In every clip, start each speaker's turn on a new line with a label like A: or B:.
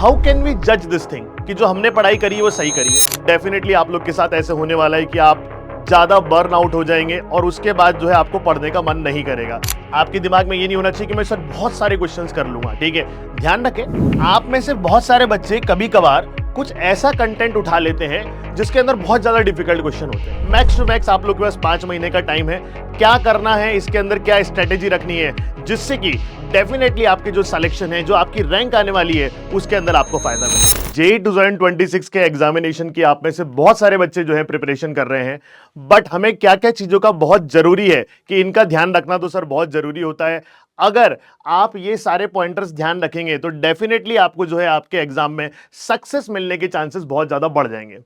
A: How can we जज this thing कि जो हमने पढ़ाई करी है वो सही करी है। डेफिनेटली आप लोग के साथ ऐसे होने वाला है कि आप ज्यादा बर्न आउट हो जाएंगे और उसके बाद जो है आपको पढ़ने का मन नहीं करेगा। आपके दिमाग में ये नहीं होना चाहिए कि मैं सर बहुत सारे क्वेश्चंस कर लूंगा। ठीक है, ध्यान रखें, आप में से बहुत सारे बच्चे कभी कभार कुछ ऐसा कंटेंट उठा लेते हैं जिसके अंदर बहुत ज्यादा डिफिकल्ट क्वेश्चन होते हैं। मैक्स टू मैक्स आप लोग के पास 5 महीने का टाइम है। क्या करना है, इसके अंदर क्या स्ट्रेटेजी रखनी है जिससे कि डेफिनेटली आपके जो सिलेक्शन है, जो आपकी रैंक आने वाली है, उसके अंदर आपको फायदा मिले। जेईई 2026 के एग्जामिनेशन की आप में से बहुत सारे बच्चे जो है प्रिपरेशन कर रहे हैं, बट हमें क्या क्या चीजों का बहुत जरूरी है कि इनका ध्यान रखना तो सर बहुत जरूरी होता है। अगर आप ये सारे पॉइंटर्स ध्यान रखेंगे तो डेफिनेटली आपको जो है आपके एग्जाम में सक्सेस मिलने के चांसेस बहुत ज्यादा बढ़ जाएंगे।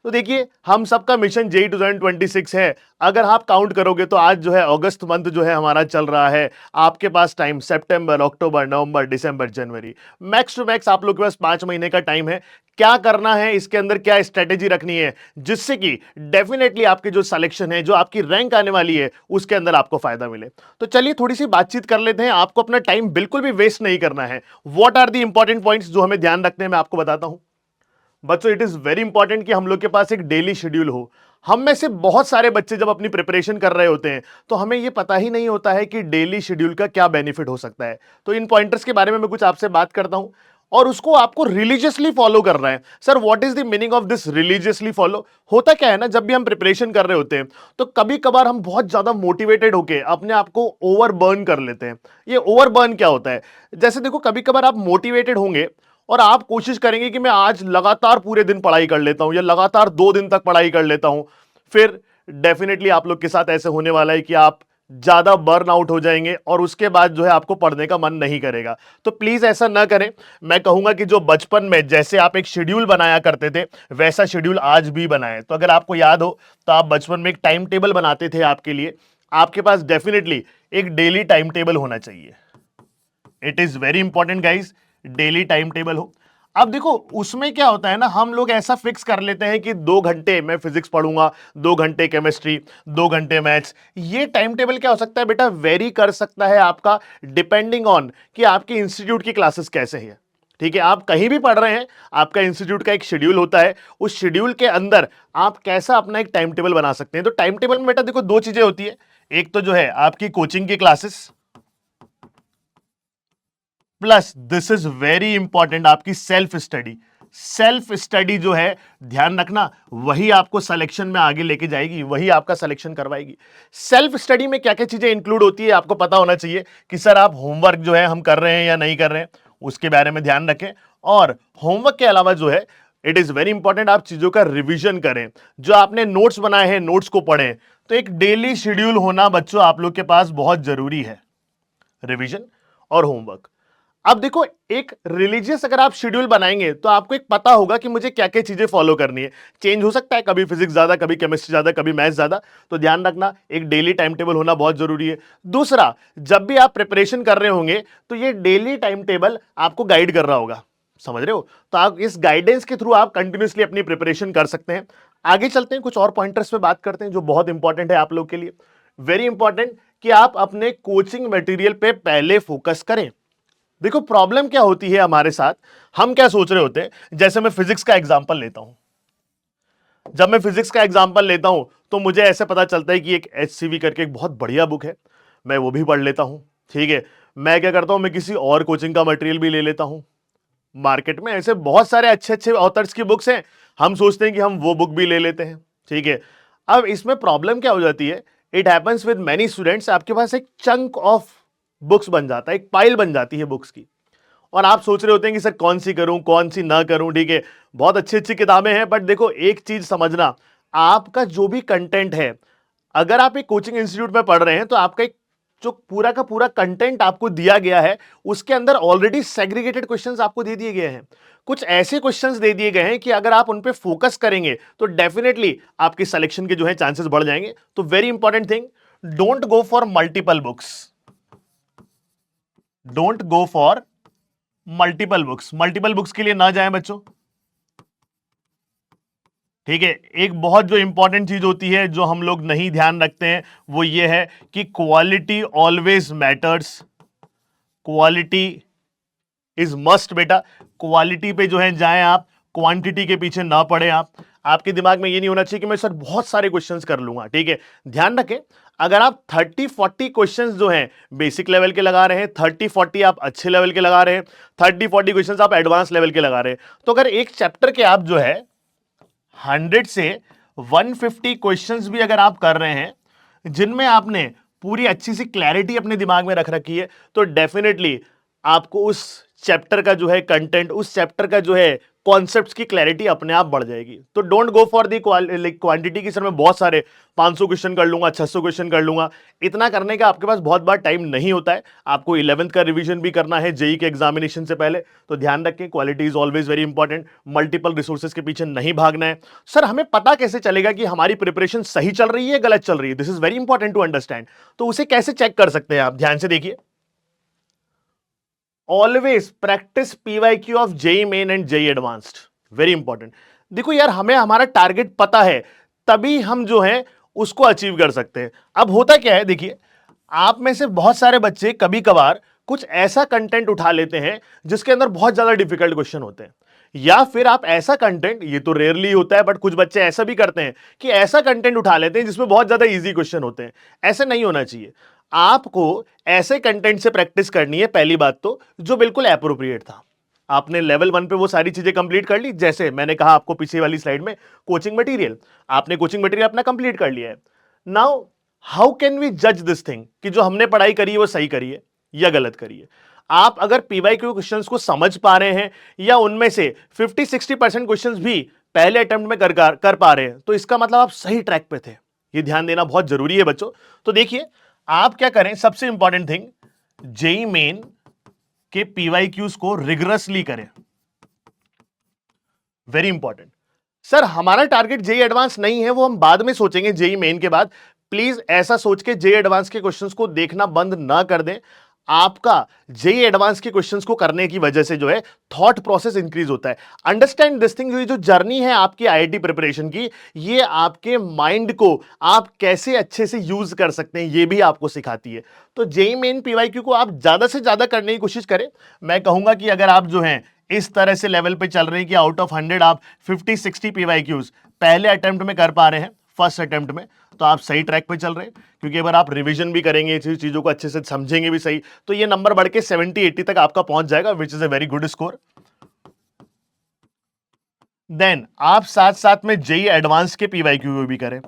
A: तो देखिए, हम सबका मिशन जेईई 2026 है। अगर आप काउंट करोगे तो आज जो है अगस्त मंथ जो है हमारा चल रहा है। आपके पास टाइम सितंबर, अक्टूबर, नवंबर, दिसंबर, जनवरी, मैक्स टू मैक्स आप लोग के पास 5 महीने का टाइम है। क्या करना है, इसके अंदर क्या स्ट्रेटेजी रखनी है जिससे कि डेफिनेटली आपके जो सिलेक्शन है, जो आपकी रैंक आने वाली है, उसके अंदर आपको फायदा मिले। तो चलिए थोड़ी सी बातचीत कर लेते हैं। आपको अपना टाइम बिल्कुल भी वेस्ट नहीं करना है। What are the important points जो हमें ध्यान रखने हैं, मैं आपको बताता हूं। बच्चों, इट इज वेरी इंपॉर्टेंट कि हम लोग के पास एक डेली शेड्यूल हो। हम में से बहुत सारे बच्चे जब अपनी प्रिपरेशन कर रहे होते हैं तो हमें यह पता ही नहीं होता है कि डेली शेड्यूल का क्या बेनिफिट हो सकता है। तो इन पॉइंटर्स के बारे में मैं कुछ आपसे बात करता हूं और उसको आपको रिलीजियसली फॉलो करना है। Sir, what is the meaning of this religiously follow? होता क्या है ना, जब भी हम प्रिपरेशन कर रहे होते हैं तो कभी कभार हम बहुत ज्यादा मोटिवेटेड होके अपने आप को ओवर बर्न कर लेते हैं। ये ओवर बर्न क्या होता है? जैसे देखो, कभी कभार आप मोटिवेटेड होंगे और आप कोशिश करेंगे कि मैं आज लगातार पूरे दिन पढ़ाई कर लेता हूं या लगातार 2 दिन तक पढ़ाई कर लेता हूं। फिर डेफिनेटली आप लोग के साथ ऐसे होने वाला है कि आप ज्यादा बर्न आउट हो जाएंगे और उसके बाद जो है आपको पढ़ने का मन नहीं करेगा। तो प्लीज ऐसा ना करें। मैं कहूंगा कि जो बचपन में जैसे आप एक शेड्यूल बनाया करते थे वैसा शेड्यूल आज भी बनाएं। तो अगर आपको याद हो तो आप बचपन में एक टाइम टेबल बनाते थे आपके लिए। आपके पास डेफिनेटली एक डेली टाइम टेबल होना चाहिए। It is very important guys, daily time table हो। अब देखो, उसमें क्या होता है ना, हम लोग ऐसा फिक्स कर लेते हैं कि 2 घंटे मैं फिजिक्स पढ़ूंगा, 2 घंटे केमिस्ट्री, 2 घंटे मैथ्स। ये टाइम टेबल क्या हो सकता है बेटा, वेरी कर सकता है आपका, डिपेंडिंग ऑन कि आपके इंस्टीट्यूट की क्लासेस कैसे हैं। ठीक है, आप कहीं भी पढ़ रहे हैं, आपका इंस्टीट्यूट का एक शेड्यूल होता है। उस शेड्यूल के अंदर आप कैसा अपना एक टाइम टेबल बना सकते हैं। तो टाइम टेबल में बेटा देखो 2 चीजें होती है। एक तो जो है आपकी कोचिंग की classes, plus this is very important आपकी सेल्फ स्टडी। सेल्फ स्टडी जो है, ध्यान रखना, वही आपको सिलेक्शन में आगे लेके जाएगी, वही आपका सिलेक्शन करवाएगी। सेल्फ स्टडी में क्या क्या चीजें इंक्लूड होती है आपको पता होना चाहिए कि सर आप होमवर्क जो है हम कर रहे हैं या नहीं कर रहे हैं, उसके बारे में ध्यान रखें। और होमवर्क के अलावा जो है, इट इज वेरी इंपॉर्टेंट आप चीजों का रिविजन करें। जो आपने नोट्स बनाए हैं, नोट्स को पढ़ें। तो एक डेली शेड्यूल होना बच्चों आप लोग के पास बहुत जरूरी है, रिविजन और होमवर्क। अब देखो, एक रिलीजियस अगर आप शेड्यूल बनाएंगे तो आपको एक पता होगा कि मुझे क्या क्या चीजें फॉलो करनी है। चेंज हो सकता है, कभी फिजिक्स ज्यादा, कभी केमिस्ट्री ज्यादा, कभी मैथ्स ज्यादा। तो ध्यान रखना, एक डेली टाइम टेबल होना बहुत जरूरी है। दूसरा, जब भी आप प्रिपरेशन कर रहे होंगे तो ये डेली टाइम टेबल आपको गाइड कर रहा होगा, समझ रहे हो? तो आप इस गाइडेंस के थ्रू आप कंटिन्यूसली अपनी प्रिपरेशन कर सकते हैं। आगे चलते हैं, कुछ और पॉइंटर्स पे बात करते हैं जो बहुत इंपॉर्टेंट है आप लोग के लिए। वेरी इंपॉर्टेंट कि आप अपने कोचिंग मटेरियल पे पहले फोकस करें। देखो, प्रॉब्लम क्या होती है हमारे साथ, हम क्या सोच रहे होते हैं, जैसे मैं फिजिक्स का एग्जांपल लेता हूं। जब मैं फिजिक्स का एग्जांपल लेता हूं तो मुझे ऐसे पता चलता है कि एक HCV करके एक बहुत बढ़िया बुक है, मैं वो भी पढ़ लेता हूं। ठीक है, मैं क्या करता हूं, मैं किसी और कोचिंग का मटेरियल भी ले लेता हूं। मार्केट में ऐसे बहुत सारे अच्छे अच्छे ऑथर्स की बुक्स हैं, हम सोचते हैं कि हम वो बुक भी ले लेते हैं। ठीक है, अब इसमें प्रॉब्लम क्या हो जाती है, it happens with many students, आपके पास एक चंक ऑफ बुक्स बन जाता है, एक पाइल बन जाती है बुक्स की, और आप सोच रहे होते हैं कि सर कौन सी करूं, कौन सी ना करूं। ठीक है, बहुत अच्छी अच्छी किताबें हैं, बट देखो एक चीज समझना, आपका जो भी कंटेंट है, अगर आप एक कोचिंग इंस्टीट्यूट में पढ़ रहे हैं तो आपका एक जो पूरा का पूरा कंटेंट आपको दिया गया है उसके अंदर ऑलरेडी सेग्रीगेटेड क्वेश्चंस आपको दे दिए गए हैं। कुछ ऐसे क्वेश्चंस दे दिए गए हैं कि अगर आप उन पे फोकस करेंगे तो डेफिनेटली आपके सिलेक्शन के जो है चांसेस बढ़ जाएंगे। तो very important thing, don't go for multiple books, don't go for multiple books. Multiple books के लिए ना जाएं बच्चों। ठीक है, एक बहुत जो इंपॉर्टेंट चीज होती है जो हम लोग नहीं ध्यान रखते हैं वो ये है कि quality always matters, quality is must बेटा। क्वालिटी पे जो है जाएं आप, क्वांटिटी के पीछे ना पड़े आप। आपके दिमाग में ये नहीं होना चाहिए कि मैं सर बहुत सारे क्वेश्चंस कर लूंगा, ठीक है। ध्यान रखें, अगर आप 30-40 क्वेश्चंस जो हैं बेसिक लेवल के लगा रहे हैं, 30-40 आप अच्छे लेवल के लगा रहे हैं, 30-40 क्वेश्चंस आप एडवांस लेवल के लगा रहे हैं, तो अगर एक चैप्टर के आप जो है 100 से 150 क्वेश्चंस भी अगर आप कर रहे हैं जिनमें आपने पूरी अच्छी सी क्लैरिटी अपने दिमाग में रख रखी है, तो डेफिनेटली आपको उस चैप्टर का जो है कंटेंट, उस चैप्टर का जो है कॉन्सेप्ट्स की क्लैरिटी अपने आप बढ़ जाएगी। तो don't go for the quantity की, सर मैं बहुत सारे 500 क्वेश्चन कर लूंगा, 600 क्वेश्चन कर लूंगा। इतना करने का आपके पास बहुत बार टाइम नहीं होता है। आपको 11th का रिवीजन भी करना है जेई के एग्जामिनेशन से पहले, तो ध्यान रखें quality is always very important. Multiple resources के पीछे नहीं भागना है। सर हमें पता कैसे चलेगा कि हमारी प्रिपरेशन सही चल रही है गलत चल रही है? This is very important to understand. तो उसे कैसे चेक कर सकते हैं आप? ध्यान से देखिए, always practise PYQ of JEE Main and JEE Advanced, very important. देखो यार, हमें हमारा टारगेट पता है, तभी हम जो है उसको अचीव कर सकते हैं। अब होता क्या है, देखिए आप में से बहुत सारे बच्चे कभी कभार कुछ ऐसा कंटेंट उठा लेते हैं जिसके अंदर बहुत ज्यादा डिफिकल्ट क्वेश्चन होते हैं, या फिर आप ऐसा कंटेंट, ये तो रेयरली होता है बट कुछ बच्चे ऐसा भी करते हैं कि ऐसा कंटेंट उठा लेते हैं जिसमें बहुत ज्यादा इजी क्वेश्चन होते हैं। ऐसा नहीं होना चाहिए। आपको ऐसे कंटेंट से प्रैक्टिस करनी है, पहली बात तो, जो बिल्कुल एप्रोप्रिएट था। आपने लेवल 1 पे वो सारी चीजें कंप्लीट कर ली, जैसे मैंने कहा आपको पीछे वाली स्लाइड में, कोचिंग मटेरियल, आपने कोचिंग मटेरियल अपना कंप्लीट कर लिया है। नाउ हाउ कैन वी जज दिस थिंग कि जो हमने पढ़ाई करी है वो सही करी है या गलत करी है? आप अगर पीवाईक्यू क्वेश्चंस को समझ पा रहे हैं या उनमें से 50-60% क्वेश्चंस भी पहले अटेम्प्ट में कर पा रहे हैं, तो इसका मतलब आप सही ट्रैक पे थे। ये ध्यान देना बहुत जरूरी है बच्चों। तो देखिए आप क्या करें, सबसे इंपॉर्टेंट थिंग, जेई मेन के पीवाईक्यूज को रिगरसली करें, वेरी इंपॉर्टेंट। सर हमारा टारगेट जेई एडवांस नहीं है, वो हम बाद में सोचेंगे जेई मेन के बाद। प्लीज ऐसा सोच के जेई एडवांस के क्वेश्चंस को देखना बंद ना कर दें। आपका जेई एडवांस के क्वेश्चंस को करने की वजह से जो है थॉट प्रोसेस इंक्रीज होता है। अंडरस्टैंड दिस थिंग, जो जर्नी है आपकी आईआईटी प्रिपरेशन की, ये आपके माइंड को आप कैसे अच्छे से यूज कर सकते हैं ये भी आपको सिखाती है। तो जेई मेन पीवाईक्यू को आप ज्यादा से ज्यादा करने की कोशिश करें। मैं कहूंगा कि अगर आप जो है इस तरह से लेवल पे चल रहे हैं कि आउट ऑफ 100 आप 50-60 पीवाईक्यूज पहले अटेम्प्ट में कर पा रहे हैं, फर्स्ट अटेम्प्ट में, तो आप सही ट्रैक पे चल रहे हैं। क्योंकि अगर आप रिवीजन भी करेंगे, चीजों को अच्छे से समझेंगे भी सही, तो ये नंबर बढ़ के 70-80 तक आपका पहुंच जाएगा, which is a very good score. Then आप साथ साथ में जेई एडवांस के पीवाईक्यू भी करें।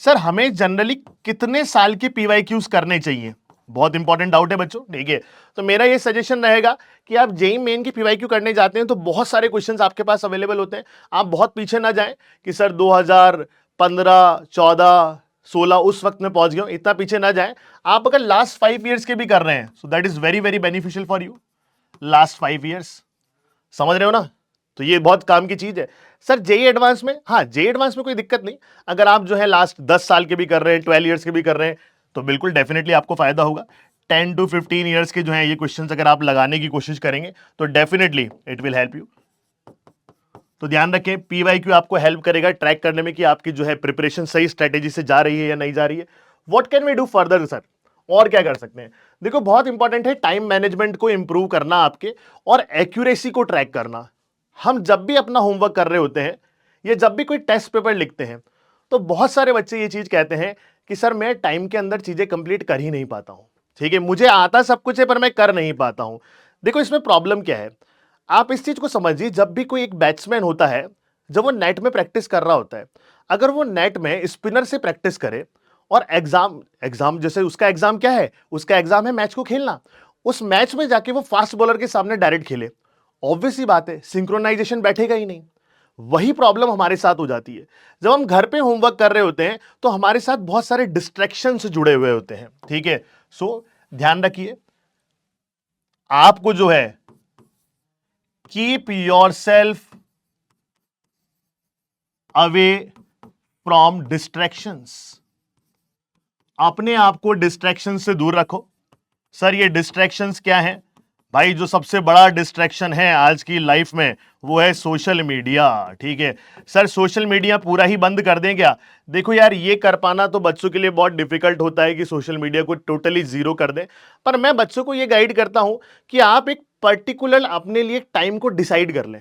A: सर हमें जनरली कितने साल के पीवाईक्यूज करने चाहिए? बहुत इंपॉर्टेंट डाउट है बच्चों, ठीक है। तो मेरा ये सजेशन रहेगा कि आप जेई मेन की पीवाईक्यू करने जाते हैं तो बहुत सारे क्वेश्चंस आपके पास अवेलेबल होते हैं। आप बहुत पीछे ना जाएं कि सर 2015, 14, 16 उस वक्त में पहुंच गए, इतना पीछे ना जाएं। आप अगर लास्ट 5 ईयर्स के भी कर रहे हैं, so that is very very beneficial for you. Last 5 years, समझ रहे हो ना? तो ये बहुत काम की चीज है। सर जेई एडवांस में, हाँ जेई एडवांस में कोई दिक्कत नहीं। अगर आप जो है लास्ट 10 साल के भी कर रहे हैं, 12 ईयर्स के भी कर रहे हैं, तो बिल्कुल डेफिनेटली आपको फायदा होगा। 10 to 15 ईयर्स के जो है ये क्वेश्चंस अगर आप लगाने की कोशिश करेंगे तो definitely it will help you. तो ध्यान रखें, पीवाईक्यू आपको हेल्प करेगा ट्रैक करने में कि आपकी जो है प्रिपरेशन सही स्ट्रेटेजी से जा रही है या नहीं जा रही है। What can we do further sir? और क्या कर सकते हैं? देखो बहुत इंपॉर्टेंट है टाइम मैनेजमेंट को इंप्रूव करना आपके, और एक्यूरेसी को ट्रैक करना। हम जब भी अपना होमवर्क कर रहे होते हैं या जब भी कोई टेस्ट पेपर लिखते हैं, तो बहुत सारे बच्चे ये चीज कहते हैं कि सर मैं टाइम के अंदर चीजें कंप्लीट कर ही नहीं पाता हूं, ठीक है, मुझे आता सब कुछ है पर मैं कर नहीं पाता हूं। देखो इसमें प्रॉब्लम क्या है, आप इस चीज को समझिए। जब भी कोई एक बैट्समैन होता है, जब वो नेट में प्रैक्टिस कर रहा होता है, अगर वो नेट में स्पिनर से प्रैक्टिस करे और एग्जाम जैसे उसका एग्जाम क्या है, उसका एग्जाम है मैच को खेलना, उस मैच में जाके वो फास्ट बॉलर के सामने डायरेक्ट खेले, ऑब्वियस सी बात है सिंक्रोनाइजेशन बैठेगा ही नहीं। वही प्रॉब्लम हमारे साथ हो जाती है। जब हम घर पे होमवर्क कर रहे होते हैं तो हमारे साथ बहुत सारे डिस्ट्रैक्शंस जुड़े हुए होते हैं, ठीक है। सो ध्यान रखिए, आपको जो है keep your self away from distractions. अपने आप को डिस्ट्रैक्शन से दूर रखो। सर ये डिस्ट्रैक्शंस क्या है? भाई जो सबसे बड़ा डिस्ट्रैक्शन है आज की लाइफ में वो है सोशल मीडिया। ठीक है सर, सोशल मीडिया पूरा ही बंद कर दें क्या? देखो यार, ये कर पाना तो बच्चों के लिए बहुत डिफिकल्ट होता है कि सोशल मीडिया को टोटली जीरो कर दें। पर मैं बच्चों को ये गाइड करता हूं कि आप एक पर्टिकुलर अपने लिए टाइम को डिसाइड कर लें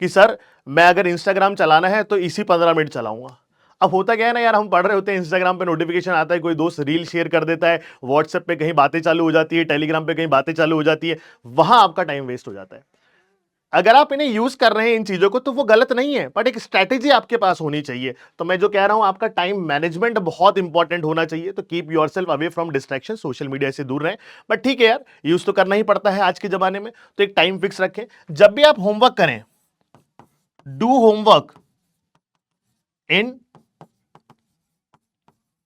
A: कि सर मैं अगर इंस्टाग्राम चलाना है तो इसी 15 मिनट चलाऊंगा। अब होता क्या है ना यार, हम पढ़ रहे होते हैं, इंस्टाग्राम पे नोटिफिकेशन आता है, कोई दोस्त रील शेयर कर देता है, व्हाट्सएप पे कहीं बातें चालू हो जाती है, टेलीग्राम पे कहीं बातें चालू हो जाती है, वहां आपका टाइम वेस्ट हो जाता है। अगर आप इन्हें यूज कर रहे हैं इन चीजों को तो वो गलत नहीं है, बट एक स्ट्रैटेजी आपके पास होनी चाहिए। तो मैं जो कह रहा हूं, आपका टाइम मैनेजमेंट बहुत इंपॉर्टेंट होना चाहिए। तो keep yourself away from distraction, social media से दूर रहें। बट ठीक है यार, यूज तो करना ही पड़ता है आज के जमाने में, तो एक टाइम फिक्स रखें। जब भी आप होमवर्क करें, do homework in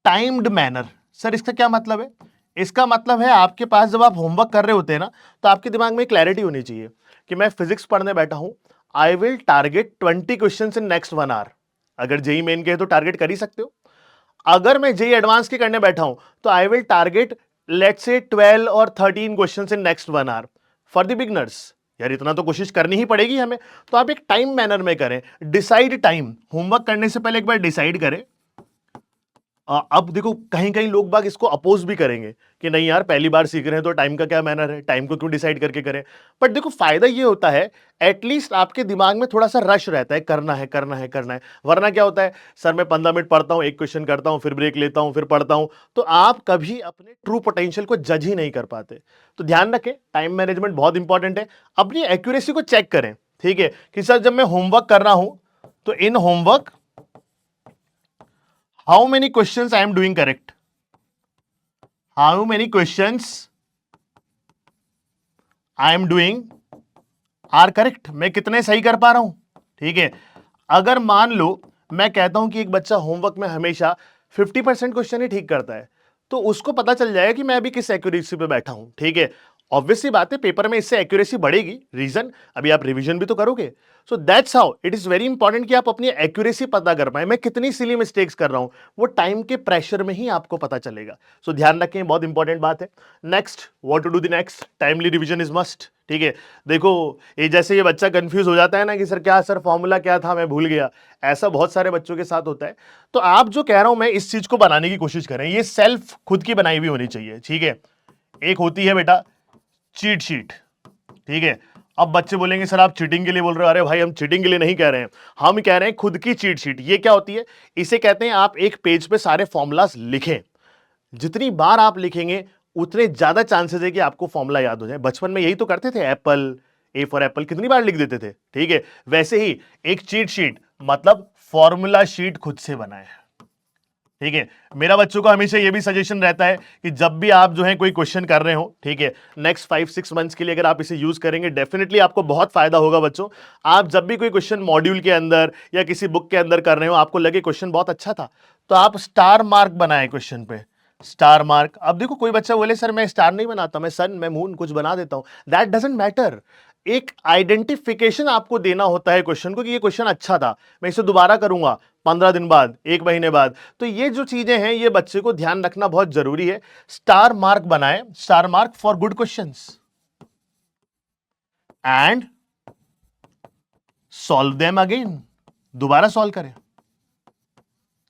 A: timed manner. Sir इसका क्या मतलब है? इसका मतलब है आपके पास जब आप होमवर्क कर रहे होते हैं ना, तो आपके दिमाग में क्लैरिटी होनी चाहिए कि मैं फिजिक्स पढ़ने बैठा हूं, I will target 20 question in next 1 hour. अगर जेई मेन के है तो टारगेट कर ही सकते हो। अगर मैं जेई एडवांस के करने बैठा हूं तो आई विल टारगेट लेट्स से 12 और 13 question in next 1 hour. For the beginners, यार इतना तो कोशिश करनी ही पड़ेगी हमें। तो आप एक टाइम मैनर में करें, डिसाइड टाइम। होमवर्क करने से पहले एक बार डिसाइड करें। अब देखो, कहीं कहीं लोग बाग इसको अपोज भी करेंगे कि नहीं यार, पहली बार सीख रहे हैं तो टाइम का क्या मैनर है, टाइम को क्यों डिसाइड करके करें। बट देखो, फायदा ये होता है, एटलीस्ट आपके दिमाग में थोड़ा सा रश रहता है, करना है करना है करना है। वरना क्या होता है, सर मैं 15 मिनट पढ़ता हूं, एक क्वेश्चन करता हूं, फिर ब्रेक लेता हूं, फिर पढ़ता हूं, तो आप कभी अपने ट्रू पोटेंशियल को जज ही नहीं कर पाते। तो ध्यान रखें, टाइम मैनेजमेंट बहुत इंपॉर्टेंट है। अपनी एक्यूरेसी को चेक करें, ठीक है, कि सर जब मैं होमवर्क कर रहा हूं तो in homework how many questions I am doing correct? How many questions I am doing are correct? मैं कितने सही कर पा रहा हूं? ठीक है, अगर मान लो मैं कहता हूं कि एक बच्चा होमवर्क में हमेशा 50% क्वेश्चन ही ठीक करता है, तो उसको पता चल जाएगा कि मैं अभी किस एक्यूरेसी पे बैठा हूं। ठीक है, ऑब्वियसली बात है, पेपर में इससे एक्यूरेसी बढ़ेगी। रीजन, अभी आप रिवीजन भी तो करोगे। So that's how it is very important कि आप अपनी एक्यूरेसी पता कर पाए, मैं कितनी सिली मिस्टेक्स कर रहा हूं, वो टाइम के प्रेशर में ही आपको पता चलेगा। सो ध्यान रखें, बहुत इंपॉर्टेंट बात है। Next, what to do the next, timely revision is must. ठीक है, देखो ये जैसे ये बच्चा कंफ्यूज हो जाता है ना कि सर क्या, सर फॉर्मूला क्या था, मैं भूल गया, ऐसा बहुत सारे बच्चों के साथ होता है। तो आप जो कह रहा हूं मैं, इस चीज को बनाने की कोशिश करें, ये सेल्फ खुद की बनाई हुई होनी चाहिए। ठीक है, एक होती है बेटा चीट शीट। ठीक है, अब बच्चे बोलेंगे सर आप चीटिंग के लिए बोल रहे हो। अरे भाई, हम चीटिंग के लिए नहीं कह रहे हैं, हम कह रहे हैं खुद की चीट शीट। ये क्या होती है? इसे कहते हैं आप एक पेज पे सारे फॉर्मूलाज लिखें। जितनी बार आप लिखेंगे उतने ज्यादा चांसेस है कि आपको फॉर्मूला याद हो जाए। बचपन में यही तो करते थे, एप्पल, ए फॉर एप्पल कितनी बार लिख देते थे। ठीक है, वैसे ही एक चीट शीट मतलब फॉर्मूला शीट खुद से बनाए। ठीक है, मेरा बच्चों को हमेशा ये भी सजेशन रहता है कि जब भी आप जो है कोई क्वेश्चन कर रहे हो, ठीक है, नेक्स्ट 5-6 मंथ्स के लिए अगर आप इसे यूज करेंगे, डेफिनेटली आपको बहुत फायदा होगा। बच्चों, आप जब भी कोई क्वेश्चन मॉड्यूल के अंदर या किसी बुक के अंदर कर रहे हो, आपको लगे क्वेश्चन बहुत अच्छा था, तो आप स्टार मार्क बनाए क्वेश्चन पे, स्टार मार्क। अब देखो, कोई बच्चा बोले सर मैं स्टार नहीं बनाता, मैं सन, मैं मून कुछ बना देता हूं, दैट डजंट मैटर। एक आइडेंटिफिकेशन आपको देना होता है क्वेश्चन को कि ये क्वेश्चन अच्छा था, मैं इसे दोबारा करूंगा 15 दिन बाद, 1 महीने बाद। तो ये जो चीजें हैं, ये बच्चे को ध्यान रखना बहुत जरूरी है। स्टार मार्क बनाए, star mark for good questions and solve them again, दोबारा सॉल्व करें।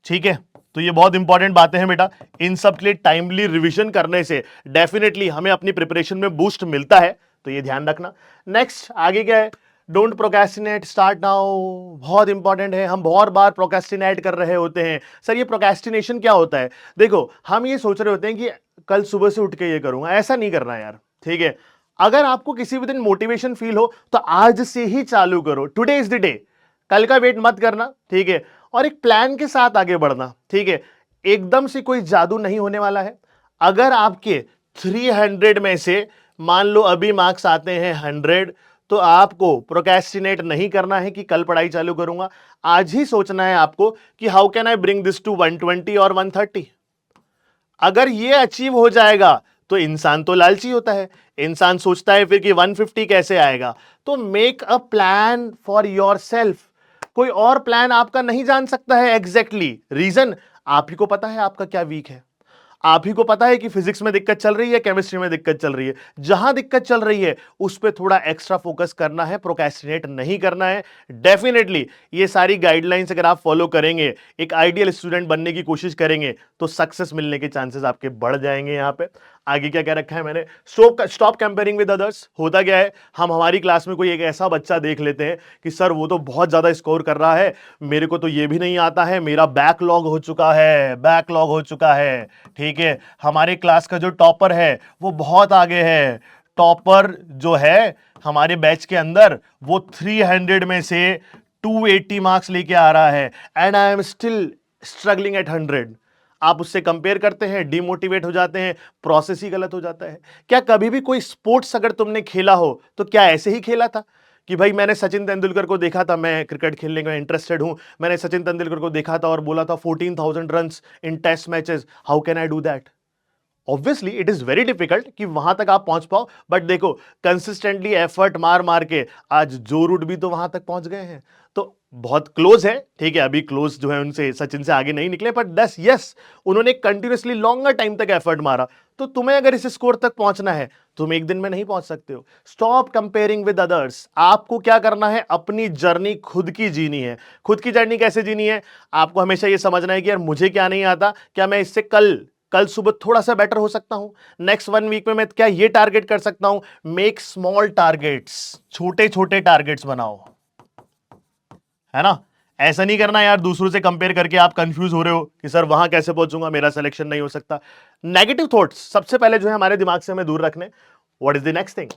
A: ठीक है, तो ये बहुत इंपॉर्टेंट बातें हैं बेटा। इन सब के लिए टाइमली रिवीजन करने से डेफिनेटली हमें अपनी प्रिपरेशन में बूस्ट मिलता है, तो ये ध्यान रखना। नेक्स्ट आगे क्या है? Don't procrastinate, start now. बहुत इंपॉर्टेंट है, हम बहुत बार प्रोक्रेस्टिनेट कर रहे होते हैं। सर ये प्रोक्रेस्टिनेशन क्या होता है? देखो, हम ये सोच रहे होते हैं कि कल सुबह से उठ के ये करूंगा, ऐसा नहीं करना यार। ठीक है, अगर आपको किसी भी दिन मोटिवेशन फील हो तो आज से ही चालू करो, टुडे इज द डे, कल का वेट मत करना। ठीक है, और एक प्लान के साथ आगे बढ़ना। ठीक है, एकदम से कोई जादू नहीं होने वाला है। अगर आपके 300 में से मान लो अभी मार्क्स आते हैं 100, तो आपको प्रोक्रेस्टिनेट नहीं करना है कि कल पढ़ाई चालू करूंगा। आज ही सोचना है आपको कि how can I bring this to 120 और 130। अगर ये अचीव हो जाएगा तो इंसान तो लालची होता है, इंसान सोचता है फिर कि 150 कैसे आएगा। तो make a plan for your self. कोई और प्लान आपका नहीं जान सकता है एग्जैक्टली। रीजन, आप ही को पता है आपका क्या वीक है। आप ही को पता है कि फिजिक्स में दिक्कत चल रही है, केमिस्ट्री में दिक्कत चल रही है। जहां दिक्कत चल रही है उस पर थोड़ा एक्स्ट्रा फोकस करना है, प्रोक्रेस्टिनेट नहीं करना है। डेफिनेटली ये सारी गाइडलाइंस अगर आप फॉलो करेंगे, एक आइडियल स्टूडेंट बनने की कोशिश करेंगे, तो सक्सेस मिलने के चांसेस आपके बढ़ जाएंगे। यहां पे आगे क्या क्या रखा है मैंने, स्टॉप कंपेयरिंग विद अदर्स। होता क्या है, हम हमारी क्लास में कोई एक ऐसा बच्चा देख लेते हैं कि सर वो तो बहुत ज्यादा स्कोर कर रहा है, मेरे को तो ये भी नहीं आता है, मेरा बैकलॉग हो चुका है, बैकलॉग हो चुका है। ठीक है, हमारे क्लास का जो टॉपर है वो बहुत आगे है, टॉपर जो है हमारे बैच के अंदर वो 300 में से 280 मार्क्स लेके आ रहा है, and I am still struggling eight 100। आप उससे कंपेयर करते हैं, डिमोटिवेट हो जाते हैं, प्रोसेस ही गलत हो जाता है। क्या कभी भी कोई स्पोर्ट्स अगर तुमने खेला हो तो क्या ऐसे ही खेला था कि भाई मैंने सचिन तेंदुलकर को देखा था, मैं क्रिकेट खेलने में इंटरेस्टेड हूं, मैंने सचिन तेंदुलकर को देखा था और बोला था 14,000 runs in test matches, how can I do that? Obviously it is very difficult कि वहां तक आप पहुंच पाओ, बट देखो कंसिस्टेंटली एफर्ट मार मार के आज जो रूट भी तो वहां तक पहुंच गए हैं, तो बहुत क्लोज है। ठीक है, अभी क्लोज जो है उनसे, सचिन से आगे नहीं निकले, बट दस यस उन्होंने कंटिन्यूसली लॉन्गर टाइम तक एफर्ट मारा। तो तुम्हें अगर इस स्कोर तक पहुंचना है, तुम एक दिन में नहीं पहुंच सकते हो। Stop comparing with others. आपको क्या करना है, अपनी जर्नी खुद की जीनी है। खुद की जर्नी कैसे जीनी है, आपको हमेशा यह समझना है कि यार मुझे क्या नहीं आता, क्या मैं इससे कल सुबह थोड़ा सा बेटर हो सकता हूं, नेक्स्ट 1 वीक में मैं क्या ये टारगेट कर सकता हूं। मेक स्मॉल टारगेट्स, छोटे छोटे टारगेट्स बनाओ, है ना। ऐसा नहीं करना यार दूसरों से कंपेयर करके आप कंफ्यूज हो रहे हो कि सर वहां कैसे पहुंचूंगा, मेरा सिलेक्शन नहीं हो सकता। नेगेटिव थॉट्स सबसे पहले जो है हमारे दिमाग से हमें दूर रखने। What is the next thing,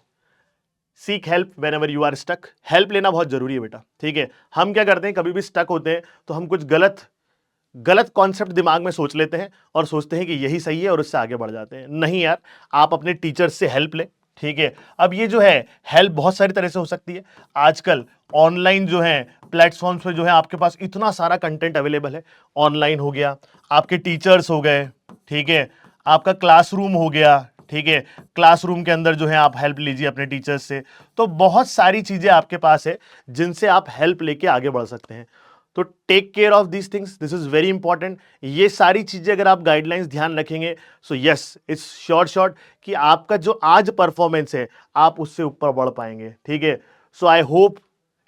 A: seek help whenever you are stuck. Help लेना बहुत जरूरी है बेटा। ठीक है, हम क्या करते हैं, कभी भी स्टक होते हैं तो हम कुछ गलत गलत कॉन्सेप्ट दिमाग में सोच लेते हैं और सोचते हैं कि यही सही है और उससे आगे बढ़ जाते हैं। नहीं यार, आप अपने टीचर्स से हेल्प ले। ठीक है, अब ये जो है हेल्प बहुत सारी तरह से हो सकती है। आजकल ऑनलाइन जो है प्लेटफॉर्म्स पे जो है आपके पास इतना सारा कंटेंट अवेलेबल है। ऑनलाइन हो गया, आपके टीचर्स हो गए, ठीक है, आपका क्लासरूम हो गया। ठीक है, क्लासरूम के अंदर जो है आप हेल्प लीजिए अपने टीचर्स से। तो बहुत सारी चीजें आपके पास है जिनसे आप हेल्प लेके आगे बढ़ सकते हैं। तो take care of these things, this is very important. ये सारी चीजें अगर आप गाइडलाइंस ध्यान रखेंगे, सो यस इट्स श्योर कि आपका जो आज परफॉर्मेंस है आप उससे ऊपर बढ़ पाएंगे। ठीक है, सो आई होप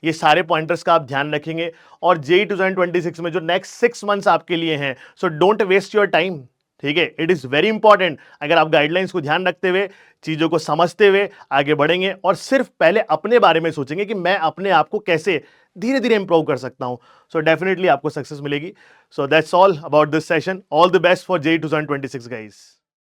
A: ये सारे पॉइंटर्स का आप ध्यान रखेंगे। और जेई 2026 में जो नेक्स्ट 6 मंथ्स आपके लिए हैं, so don't waste your time. ठीक है, इट इज वेरी इंपॉर्टेंट। अगर आप गाइडलाइंस को ध्यान रखते हुए, चीजों को समझते हुए आगे बढ़ेंगे और सिर्फ पहले अपने बारे में सोचेंगे कि मैं अपने आप को कैसे धीरे धीरे इंप्रूव कर सकता हूं, सो डेफिनेटली आपको सक्सेस मिलेगी। So that's all about this session. All the best for JEE 2026 guys.